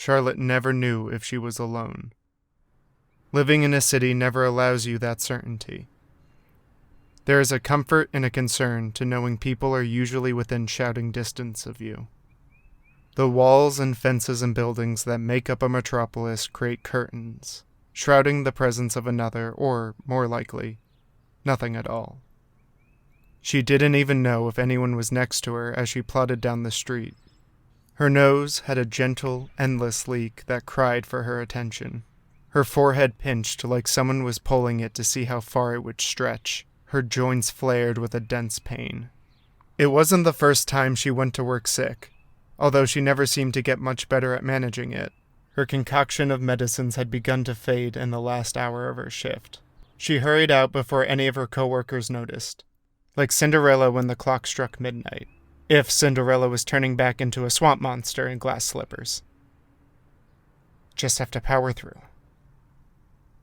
Charlotte never knew if she was alone. Living in a city never allows you that certainty. There is a comfort and a concern to knowing people are usually within shouting distance of you. The walls and fences and buildings that make up a metropolis create curtains, shrouding the presence of another, or, more likely, nothing at all. She didn't even know if anyone was next to her as she plodded down the street. Her nose had a gentle, endless leak that cried for her attention. Her forehead pinched like someone was pulling it to see how far it would stretch. Her joints flared with a dense pain. It wasn't the first time she went to work sick, although she never seemed to get much better at managing it. Her concoction of medicines had begun to fade in the last hour of her shift. She hurried out before any of her coworkers noticed, like Cinderella when the clock struck midnight, if Cinderella was turning back into a swamp monster in glass slippers. Just have to power through.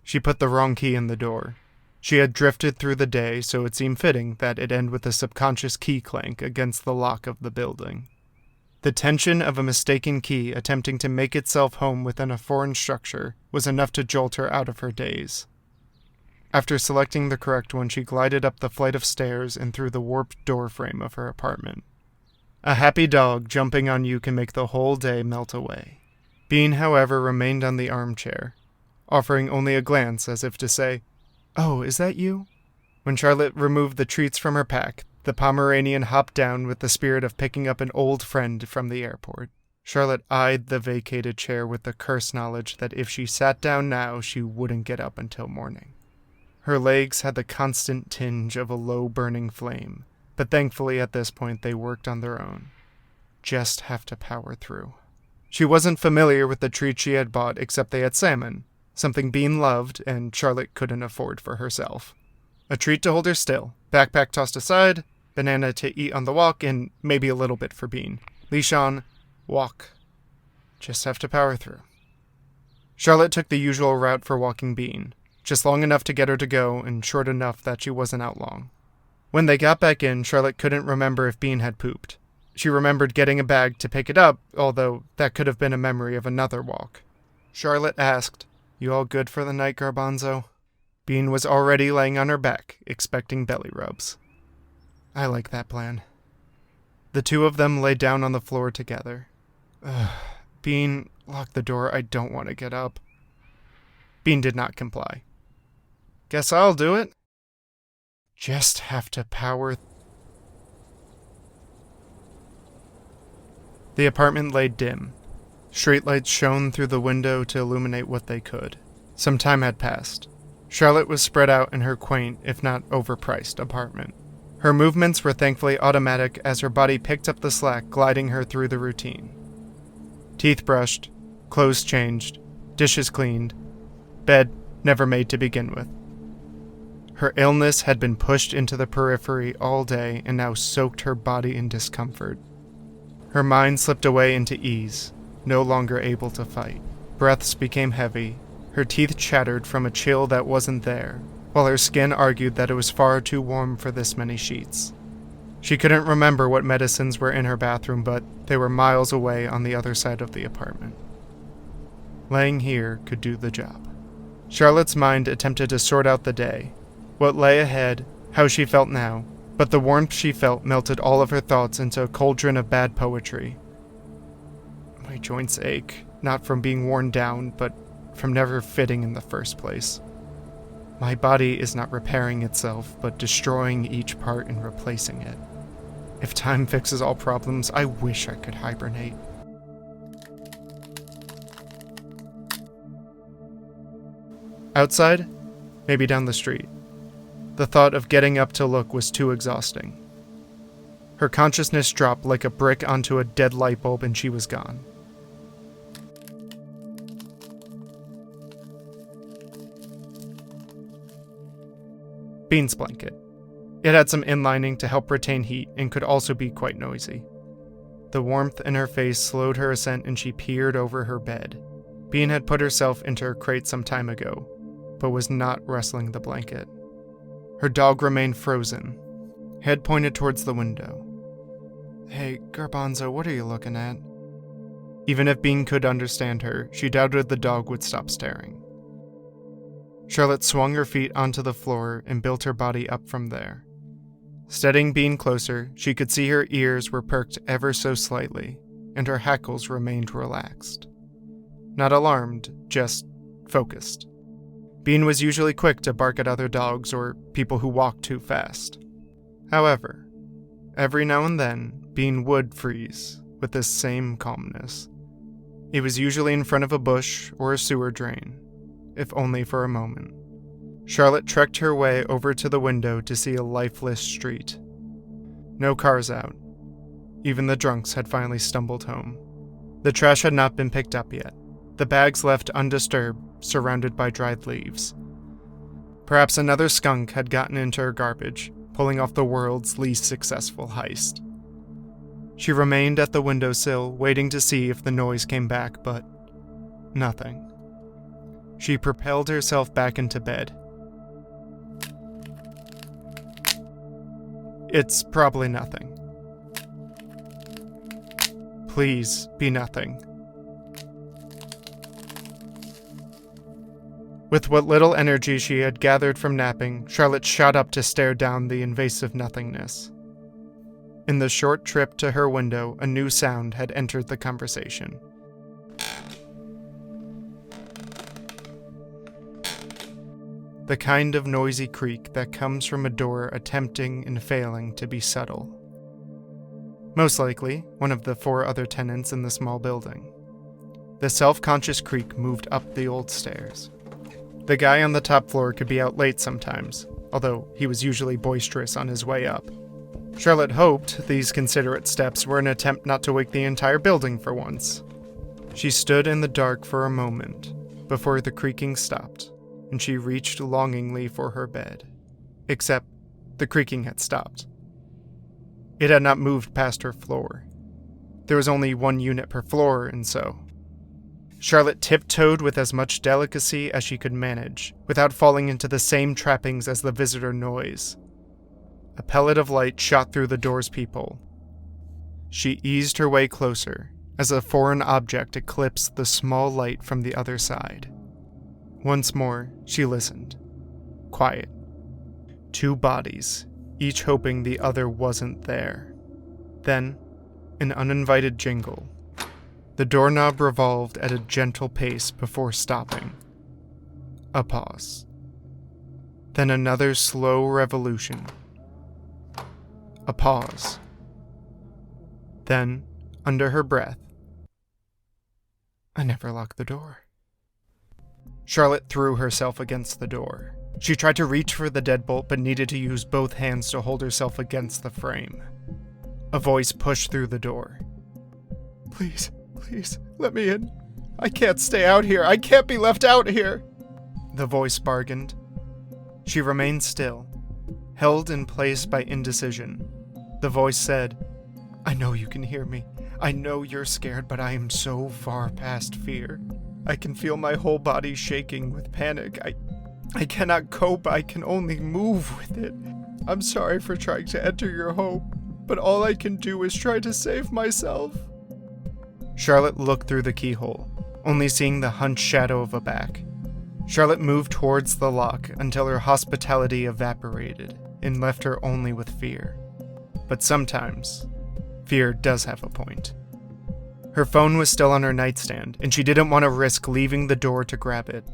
She put the wrong key in the door. She had drifted through the day, so it seemed fitting that it end with a subconscious key clank against the lock of the building. The tension of a mistaken key attempting to make itself home within a foreign structure was enough to jolt her out of her daze. After selecting the correct one, she glided up the flight of stairs and through the warped door frame of her apartment. A happy dog jumping on you can make the whole day melt away. Bean, however, remained on the armchair, offering only a glance as if to say, "Oh, is that you?" When Charlotte removed the treats from her pack, the Pomeranian hopped down with the spirit of picking up an old friend from the airport. Charlotte eyed the vacated chair with the cursed knowledge that if she sat down now, she wouldn't get up until morning. Her legs had the constant tinge of a low burning flame, but thankfully at this point they worked on their own. Just have to power through. She wasn't familiar with the treats she had bought except they had salmon, something Bean loved and Charlotte couldn't afford for herself. A treat to hold her still, backpack tossed aside, banana to eat on the walk, and maybe a little bit for Bean. Leash on, walk. Just have to power through. Charlotte took the usual route for walking Bean, just long enough to get her to go and short enough that she wasn't out long. When they got back in, Charlotte couldn't remember if Bean had pooped. She remembered getting a bag to pick it up, although that could have been a memory of another walk. Charlotte asked, "You all good for the night, Garbanzo?" Bean was already laying on her back, expecting belly rubs. I like that plan. The two of them lay down on the floor together. Bean, lock the door, I don't want to get up. Bean did not comply. Guess I'll do it. Just have to power. The apartment lay dim. Streetlights shone through the window to illuminate what they could. Some time had passed. Charlotte was spread out in her quaint, if not overpriced, apartment. Her movements were thankfully automatic as her body picked up the slack, gliding her through the routine. Teeth brushed, clothes changed, dishes cleaned, bed never made to begin with. Her illness had been pushed into the periphery all day and now soaked her body in discomfort. Her mind slipped away into ease, no longer able to fight. Breaths became heavy. Her teeth chattered from a chill that wasn't there, while her skin argued that it was far too warm for this many sheets. She couldn't remember what medicines were in her bathroom, but they were miles away on the other side of the apartment. Laying here could do the job. Charlotte's mind attempted to sort out the day, what lay ahead, how she felt now, but the warmth she felt melted all of her thoughts into a cauldron of bad poetry. My joints ache, not from being worn down, but from never fitting in the first place. My body is not repairing itself, but destroying each part and replacing it. If time fixes all problems, I wish I could hibernate. Outside? Maybe down the street. The thought of getting up to look was too exhausting. Her consciousness dropped like a brick onto a dead light bulb and she was gone. Bean's blanket. It had some inlining to help retain heat and could also be quite noisy. The warmth in her face slowed her ascent and she peered over her bed. Bean had put herself into her crate some time ago, but was not rustling the blanket. Her dog remained frozen, head pointed towards the window. Hey, Garbanzo, what are you looking at? Even if Bean could understand her, she doubted the dog would stop staring. Charlotte swung her feet onto the floor and built her body up from there. Steadying Bean closer, she could see her ears were perked ever so slightly, and her hackles remained relaxed. Not alarmed, just focused. Bean was usually quick to bark at other dogs or people who walked too fast. However, every now and then, Bean would freeze with this same calmness. It was usually in front of a bush or a sewer drain, if only for a moment. Charlotte trekked her way over to the window to see a lifeless street. No cars out. Even the drunks had finally stumbled home. The trash had not been picked up yet. The bags left undisturbed, surrounded by dried leaves. Perhaps another skunk had gotten into her garbage, pulling off the world's least successful heist. She remained at the windowsill, waiting to see if the noise came back, but nothing. She propelled herself back into bed. It's probably nothing. Please be nothing. With what little energy she had gathered from napping, Charlotte shot up to stare down the invasive nothingness. In the short trip to her window, a new sound had entered the conversation. The kind of noisy creak that comes from a door attempting and failing to be subtle. Most likely, one of the 4 other tenants in the small building. The self-conscious creak moved up the old stairs. The guy on the top floor could be out late sometimes, although he was usually boisterous on his way up. Charlotte hoped these considerate steps were an attempt not to wake the entire building for once. She stood in the dark for a moment before the creaking stopped, and she reached longingly for her bed. Except the creaking had stopped. It had not moved past her floor. There was only 1 unit per floor, and so Charlotte tiptoed with as much delicacy as she could manage, without falling into the same trappings as the visitor noise. A pellet of light shot through the door's peephole. She eased her way closer, as a foreign object eclipsed the small light from the other side. Once more, she listened. Quiet. 2 bodies, each hoping the other wasn't there. Then, an uninvited jingle. The doorknob revolved at a gentle pace before stopping. A pause. Then another slow revolution. A pause. Then, under her breath, I never locked the door. Charlotte threw herself against the door. She tried to reach for the deadbolt but needed to use both hands to hold herself against the frame. A voice pushed through the door. Please, let me in. I can't stay out here. I can't be left out here. The voice bargained. She remained still, held in place by indecision. The voice said, I know you can hear me. I know you're scared, but I am so far past fear. I can feel my whole body shaking with panic. I cannot cope. I can only move with it. I'm sorry for trying to enter your home, but all I can do is try to save myself. Charlotte looked through the keyhole, only seeing the hunched shadow of a back. Charlotte moved towards the lock until her hospitality evaporated and left her only with fear. But sometimes, fear does have a point. Her phone was still on her nightstand, and she didn't want to risk leaving the door to grab it.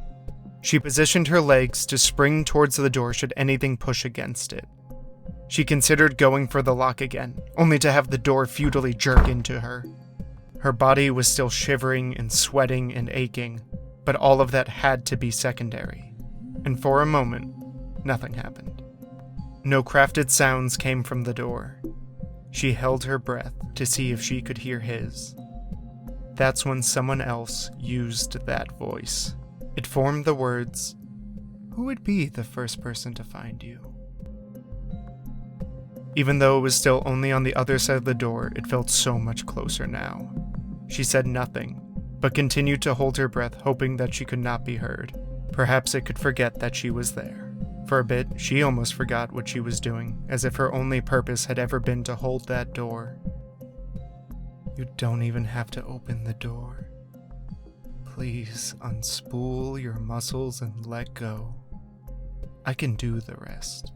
She positioned her legs to spring towards the door should anything push against it. She considered going for the lock again, only to have the door futilely jerk into her. Her body was still shivering and sweating and aching, but all of that had to be secondary. And for a moment, nothing happened. No crafted sounds came from the door. She held her breath to see if she could hear his. That's when someone else used that voice. It formed the words, "Who would be the first person to find you?" Even though it was still only on the other side of the door, it felt so much closer now. She said nothing, but continued to hold her breath, hoping that she could not be heard. Perhaps it could forget that she was there. For a bit, she almost forgot what she was doing, as if her only purpose had ever been to hold that door. You don't even have to open the door. Please unspool your muscles and let go. I can do the rest.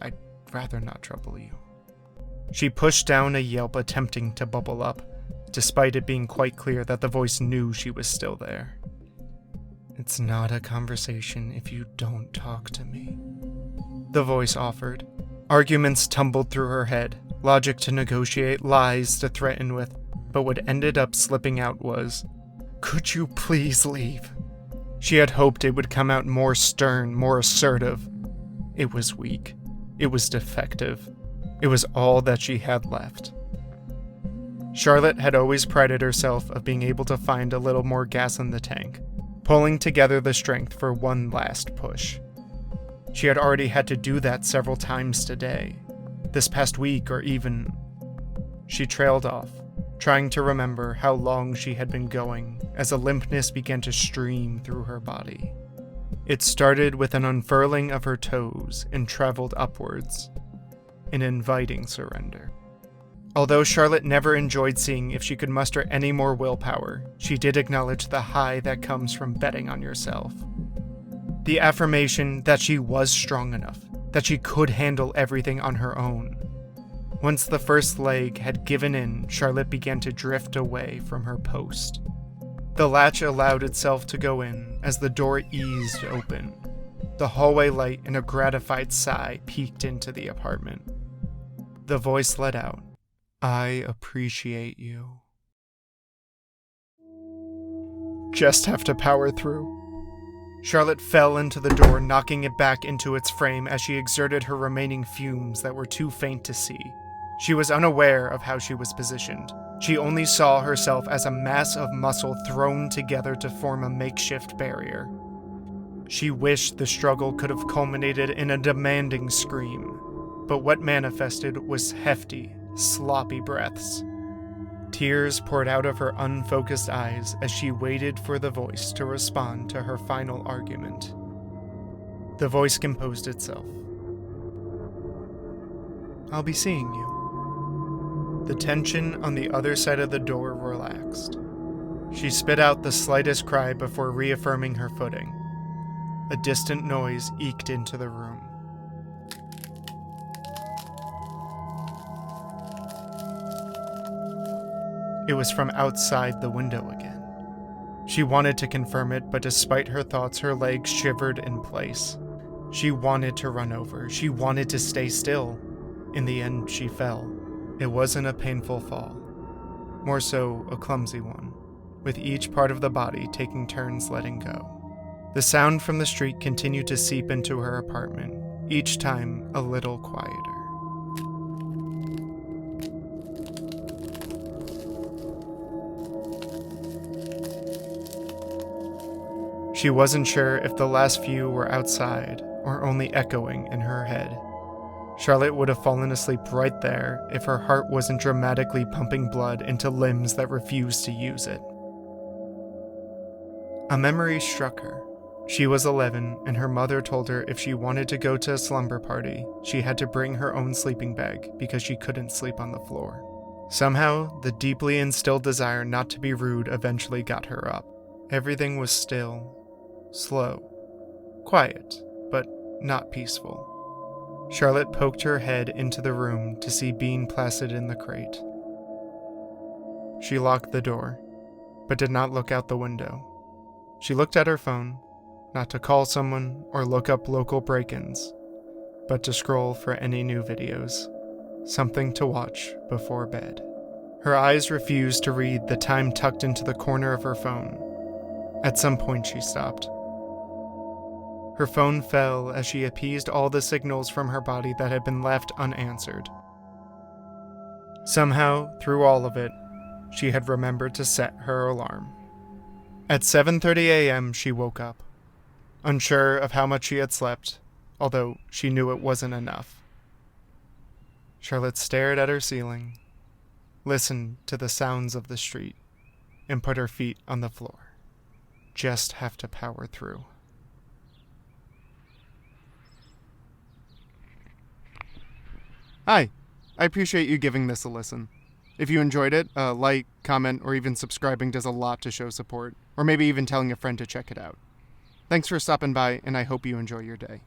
I'd rather not trouble you." She pushed down a yelp attempting to bubble up, despite it being quite clear that the voice knew she was still there. "It's not a conversation if you don't talk to me," the voice offered. Arguments tumbled through her head, logic to negotiate, lies to threaten with, but what ended up slipping out was, "Could you please leave?" She had hoped it would come out more stern, more assertive. It was weak. It was defective. It was all that she had left. Charlotte had always prided herself of being able to find a little more gas in the tank, pulling together the strength for one last push. She had already had to do that several times today, this past week or even... She trailed off, trying to remember how long she had been going as a limpness began to stream through her body. It started with an unfurling of her toes and traveled upwards, an inviting surrender. Although Charlotte never enjoyed seeing if she could muster any more willpower, she did acknowledge the high that comes from betting on yourself. The affirmation that she was strong enough, that she could handle everything on her own. Once the first leg had given in, Charlotte began to drift away from her post. The latch allowed itself to go in as the door eased open. The hallway light and a gratified sigh peeked into the apartment. The voice let out, "I appreciate you. Just have to power through." Charlotte fell into the door, knocking it back into its frame as she exerted her remaining fumes that were too faint to see. She was unaware of how she was positioned. She only saw herself as a mass of muscle thrown together to form a makeshift barrier. She wished the struggle could have culminated in a demanding scream, but what manifested was hefty, sloppy breaths. Tears poured out of her unfocused eyes as she waited for the voice to respond to her final argument. The voice composed itself. "I'll be seeing you." The tension on the other side of the door relaxed. She spit out the slightest cry before reaffirming her footing. A distant noise eked into the room. It was from outside the window again. She wanted to confirm it, but despite her thoughts, her legs shivered in place. She wanted to run over. She wanted to stay still. In the end, she fell. It wasn't a painful fall. More so, a clumsy one, with each part of the body taking turns letting go. The sound from the street continued to seep into her apartment, each time a little quieter. She wasn't sure if the last few were outside or only echoing in her head. Charlotte would have fallen asleep right there if her heart wasn't dramatically pumping blood into limbs that refused to use it. A memory struck her. She was 11, and her mother told her if she wanted to go to a slumber party, she had to bring her own sleeping bag because she couldn't sleep on the floor. Somehow, the deeply instilled desire not to be rude eventually got her up. Everything was still, slow, quiet, but not peaceful. Charlotte poked her head into the room to see Bean placid in the crate. She locked the door, but did not look out the window. She looked at her phone, not to call someone or look up local break-ins, but to scroll for any new videos, something to watch before bed. Her eyes refused to read the time tucked into the corner of her phone. At some point she stopped. Her phone fell as she appeased all the signals from her body that had been left unanswered. Somehow, through all of it, she had remembered to set her alarm. At 7:30 a.m. she woke up, unsure of how much she had slept, although she knew it wasn't enough. Charlotte stared at her ceiling, listened to the sounds of the street, and put her feet on the floor. Just have to power through. Hi, I appreciate you giving this a listen. If you enjoyed it, a like, comment, or even subscribing does a lot to show support, or maybe even telling a friend to check it out. Thanks for stopping by, and I hope you enjoy your day.